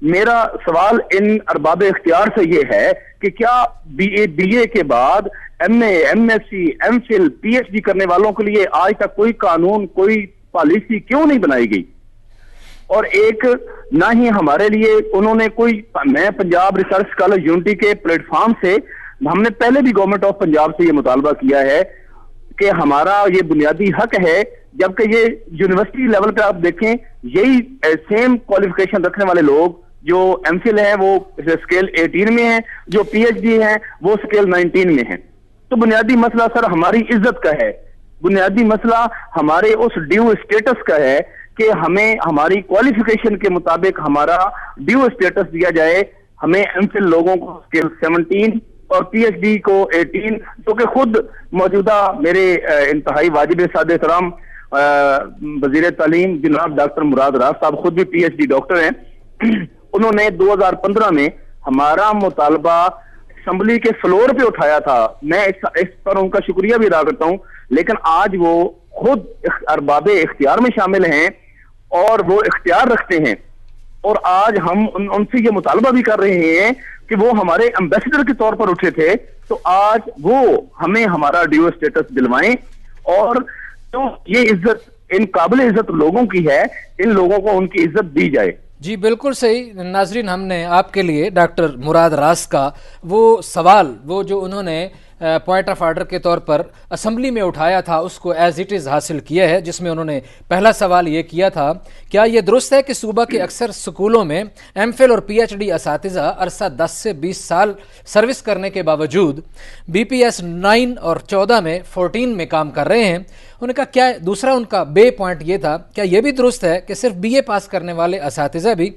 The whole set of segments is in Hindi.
मेरा सवाल इन अरबाब इख्तियार से ये है कि क्या बीए के बाद एमए, एमएससी, एमफिल, पीएचडी करने वालों के लिए आज तक कोई कानून, कोई पॉलिसी क्यों नहीं बनाई गई? और एक ना ही हमारे लिए उन्होंने कोई, मैं पंजाब रिसर्च स्कॉलर यूनिटी के प्लेटफॉर्म से, हमने पहले भी गवर्नमेंट ऑफ पंजाब से ये मुतालबा किया है कि हमारा ये बुनियादी हक है, जबकि ये यूनिवर्सिटी लेवल पे आप देखें यही सेम क्वालिफिकेशन रखने वाले लोग जो एमफिल है वो स्केल 18 में है, जो पीएचडी है वो स्केल 19 में है। तो बुनियादी मसला सर हमारी इज्जत का है, बुनियादी मसला हमारे उस ड्यू स्टेटस का है कि हमें हमारी क्वालिफिकेशन के मुताबिक हमारा ड्यू स्टेटस दिया जाए। हमें एमफिल लोगों को स्केल 17 और पीएचडी को 18, जो कि खुद मौजूदा मेरे इंतहाई वाजिब साद एहतराम वजीर तालीम जनाब डॉक्टर मुराद राज साहब खुद भी पीएचडी डॉक्टर हैं। उन्होंने 2015 में हमारा मुतालबा असेंबली के फ्लोर पे उठाया था। मैं इस पर उनका शुक्रिया भी अदा करता हूं, लेकिन आज वो खुद अरबाब इख्तियार में शामिल हैं और वो इख्तियार रखते हैं, और आज हम उनसे ये मुतालबा भी कर रहे हैं कि वो हमारे एम्बेसडर के तौर पर उठे थे, तो आज वो हमें हमारा ड्यू स्टेटस दिलवाएं। और तो ये इज्जत इन काबिल इज्जत लोगों की है, इन लोगों को उनकी इज्जत दी जाए। जी बिल्कुल सही नाजरीन, हमने आपके लिए डॉक्टर मुराद रास का वो सवाल, वो जो उन्होंने पॉइंट ऑफ आर्डर के तौर पर असेंबली में उठाया था, उसको एज इट इज़ हासिल किया है, जिसमें उन्होंने पहला सवाल ये किया था, क्या ये दुरुस्त है कि सूबा के अक्सर स्कूलों में एमफिल और पीएचडी असातिज़ा अरसा 10 से 20 साल सर्विस करने के बावजूद बीपीएस 9 और 14 में 14 में काम कर रहे हैं? उन्होंने कहा क्या, दूसरा उनका बे पॉइंट ये था, क्या ये भी दुरुस्त है कि सिर्फ बीए पास करने वाले असातिज़ा भी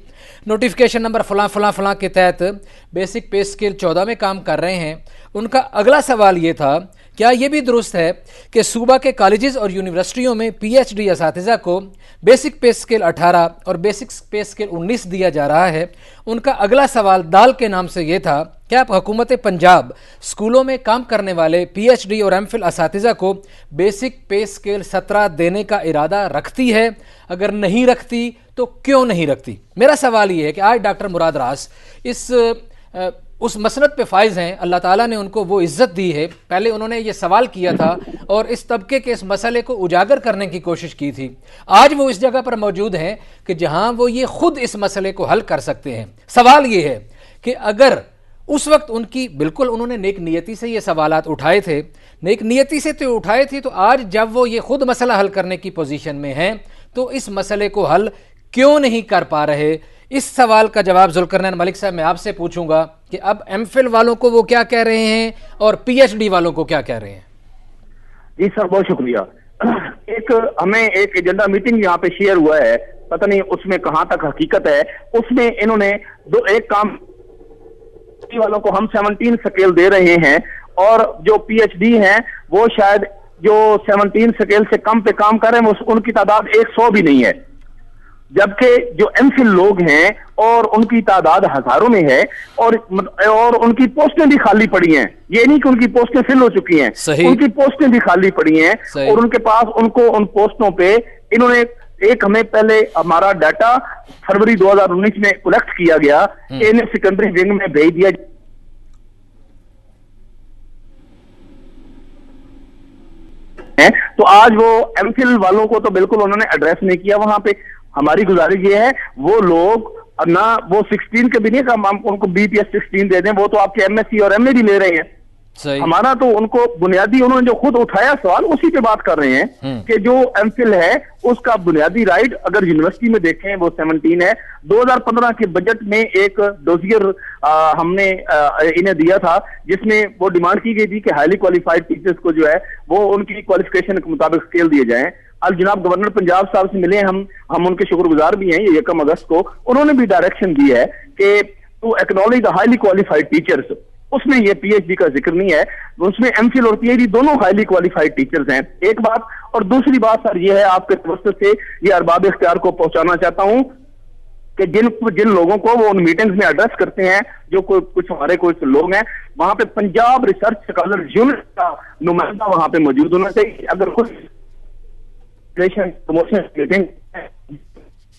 नोटिफिकेशन नंबर फलां फलां फलां के तहत बेसिक पे स्केल 14 में काम कर रहे हैं? उनका अगला सवाल ये था, क्या ये भी दुरुस्त है कि सूबा के कॉलेजेस और यूनिवर्सिटियों में पीएचडी असातिज़ा को बेसिक पे स्केल 18 और बेसिक पे स्केल 19 दिया जा रहा है? उनका अगला सवाल दाल के नाम से ये था, क्या हुकूमत पंजाब स्कूलों में काम करने वाले पीएचडी और एमफिल असातिज़ा को बेसिक पे स्केल 17 देने का इरादा रखती है? अगर नहीं रखती तो क्यों नहीं रखती? मेरा सवाल ये है कि आज डॉक्टर मुराद रास उस मसनद पे फाइज हैं, अल्लाह ताला ने उनको वो इज्जत दी है। पहले उन्होंने ये सवाल किया था और इस तबके के इस मसले को उजागर करने की कोशिश की थी। आज वो इस जगह पर मौजूद हैं कि जहां वो ये खुद इस मसले को हल कर सकते हैं। सवाल ये है कि अगर उस वक्त उनकी, बिल्कुल उन्होंने नेक नियति से ये सवालात उठाए थे, नेक नियति से तो उठाए थे, तो आज जब वो ये खुद मसला हल करने की पोजीशन में हैं तो इस मसले को हल क्यों नहीं कर पा रहे? इस सवाल का जवाब जुल्करनैन मलिक साहब मैं आपसे पूछूंगा कि अब एमफिल वालों को वो क्या कह रहे हैं और पीएचडी वालों को क्या कह रहे हैं। जी सर, बहुत शुक्रिया। हमें एक एजेंडा मीटिंग यहाँ पे शेयर हुआ है, पता नहीं उसमें कहां तक हकीकत है। उसमें इन्होंने एक काम वालों को हम 17 स्केल दे रहे हैं और जो पीएचडी हैं वो शायद जो 17 स्केल से कम पे काम कर रहे हैं उनकी तादाद 100 भी नहीं है, जबकि जो एमफिल लोग हैं और उनकी तादाद हजारों में है और उनकी पोस्टें भी खाली पड़ी हैं। ये नहीं कि उनकी पोस्टें फिल हो चुकी हैं, उनकी पोस्टें भी खाली पड़ी हैं और उनके पास उन पोस्टों पे इन्होंने हमें पहले हमारा डाटा फरवरी 2019 में कलेक्ट किया गया, इन्हें सेकेंडरी विंग में भेज दिया। तो आज वो एमफिल वालों को तो बिल्कुल उन्होंने एड्रेस नहीं किया वहां पे। हमारी गुजारिश ये है वो लोग ना वो 16 के भी नहीं, हम उनको बीपीएस 16 दे दें, वो तो आपके एमएससी और एमए भी ले रहे हैं। हमारा तो उनको बुनियादी, उन्होंने जो खुद उठाया सवाल उसी पे बात कर रहे हैं कि जो एमफिल है उसका बुनियादी राइट अगर यूनिवर्सिटी में देखें वो 17 है। 2015 के बजट में एक डोजियर हमने इन्हें दिया था जिसमें वो डिमांड की गई थी कि हाईली क्वालिफाइड टीचर्स को जो है वो उनकी क्वालिफिकेशन के मुताबिक स्केल दिए जाएं। अब जनाब गवर्नर पंजाब साहब से मिले हम उनके शुक्रगुजार भी हैं। ये 1 अगस्त को उन्होंने भी डायरेक्शन दी है कि to acknowledge the highly qualified teachers. उसमें ये पीएचडी का जिक्र नहीं है, उसमें एमफिल और पीएचडी दोनों हाईली क्वालिफाइड टीचर्स हैं, एक बात। और दूसरी बात सर ये है, आपके तवज्जो से ये अरबाब इख्तियार को पहुंचाना चाहता हूं कि जिन लोगों को वो उन मीटिंग्स में एड्रेस करते हैं, जो कुछ हमारे कुछ लोग हैं, वहां पे पंजाब रिसर्च स्कॉलर यूनिट का नुमाइंदा वहां पे मौजूद होना चाहिए। अगर कुछ प्रमोशन मीटिंग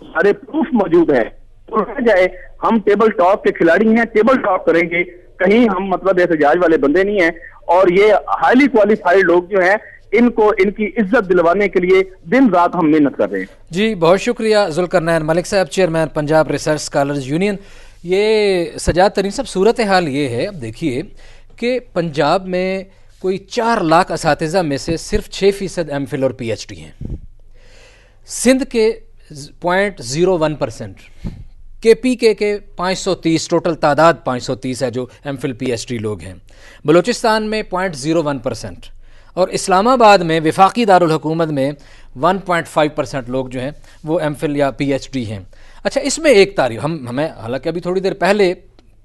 सारे प्रूफ मौजूद है तो रह जाए, हम टेबल टॉप के खिलाड़ी हैं, टेबल टॉप करेंगे, कहीं हम मतलब एहतजाज वाले बंदे नहीं हैं। और ये हाईली क्वालिफाइड लोग जो हैं, इनको इनकी इज्जत दिलवाने के लिए दिन रात हम मेहनत कर रहे हैं। जी बहुत शुक्रिया जुल्करनैन मलिक साहब, chairman Punjab research scholars union. ये सजाद तरीन साहब, सूरत हाल ये है, अब देखिए कि पंजाब में कोई 4 लाख असातिज़ा में से सिर्फ 6% एमफिल और पीएचडी हैं। सिंध के 0.01%, केपीके के 530, टोटल तादाद 530 है जो एमफिल पीएचडी लोग हैं। बलूचिस्तान में 0.01% और इस्लामाबाद में वफाकी दारुल हुकूमत में 1.5% लोग जो हैं वो एमफिल या पीएचडी हैं। अच्छा, इसमें एक तारीफ हमें हालांकि अभी थोड़ी देर पहले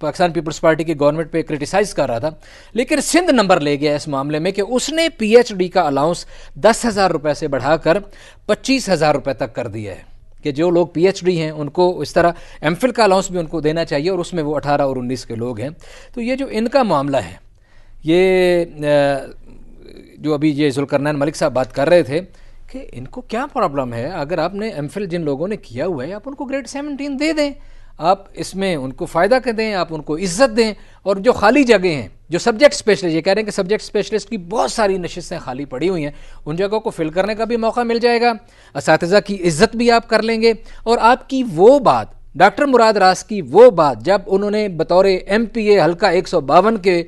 पाकिस्तान पीपल्स पार्टी की गवर्नमेंट पे क्रिटिसाइज़ कर रहा था, लेकिन सिंध नंबर ले गया इस मामले में कि उसने पीएचडी का अलाउंस 10,000 रुपये से बढ़ाकर 25,000 रुपये तक कर दिया है कि जो लोग पीएचडी हैं उनको इस तरह एमफिल का अलाउंस भी उनको देना चाहिए, और उसमें वो 18 और 19 के लोग हैं। तो ये जो इनका मामला है, ये जो अभी ये जुल्करनैन मलिक साहब बात कर रहे थे कि इनको क्या प्रॉब्लम है, अगर आपने एमफिल जिन लोगों ने किया हुआ है आप उनको ग्रेड 17 दे दें, आप इसमें उनको फ़ायदा कर दें, आप उनको इज्जत दें। और जो खाली जगह हैं, जो सब्जेक्ट स्पेशलिस्ट, ये कह रहे हैं कि सब्जेक्ट स्पेशलिस्ट की बहुत सारी नशिस्तें खाली पड़ी हुई हैं, उन जगहों को फिल करने का भी मौका मिल जाएगा, असातिज़ा की इज्जत भी आप कर लेंगे। और आपकी वो बात, डॉक्टर मुराद रास की वो बात, जब उन्होंने बतौर MPA हल्का 152 के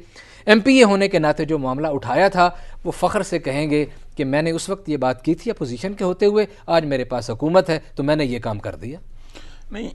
MPA होने के नाते जो मामला उठाया था, वो फ़ख्र से कहेंगे कि मैंने उस वक्त ये बात की थी अपोजिशन के होते हुए, आज मेरे पास हुकूमत है तो मैंने ये काम कर दिया। नहीं,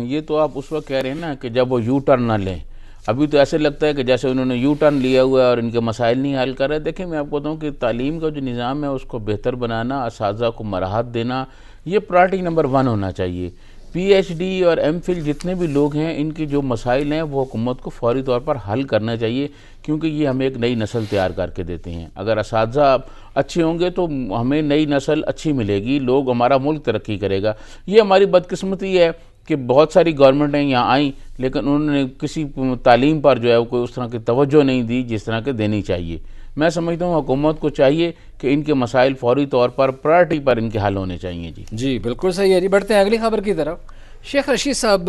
ये तो आप उस वक्त कह रहे हैं ना कि जब वो यू टर्न ना लें। अभी तो ऐसे लगता है कि जैसे उन्होंने यू टर्न लिया हुआ है और इनके मसाइल नहीं हल कर रहे। देखिए, मैं आपको बताऊँ कि तालीम का जो निज़ाम है उसको बेहतर बनाना, असातिज़ा को मराहत देना, ये प्रायोरिटी नंबर 1 होना चाहिए। PhD और MPhil जितने भी लोग हैं, इनकी जो मसाइल हैं वो हुकूमत को फौरी तौर पर हल करना चाहिए, क्योंकि ये हमें एक नई नस्ल तैयार करके देते हैं। अगर असातिज़ा अच्छे होंगे तो हमें नई नस्ल अच्छी मिलेगी, लोग, हमारा मुल्क तरक्की करेगा। ये हमारी बदकिस्मती है कि बहुत सारी गवर्नमेंटें यहाँ आईं, लेकिन उन्होंने किसी तालीम पर जो है कोई उस तरह की तवज्जो नहीं दी जिस तरह के देनी चाहिए। मैं समझता हूँ हुकूमत को चाहिए कि इनके मसाइल फौरी तौर पर प्रायोरिटी पर इनके हल होने चाहिए। जी बिल्कुल सही है जी। बढ़ते हैं अगली खबर की तरफ। शेख रशीद साहब,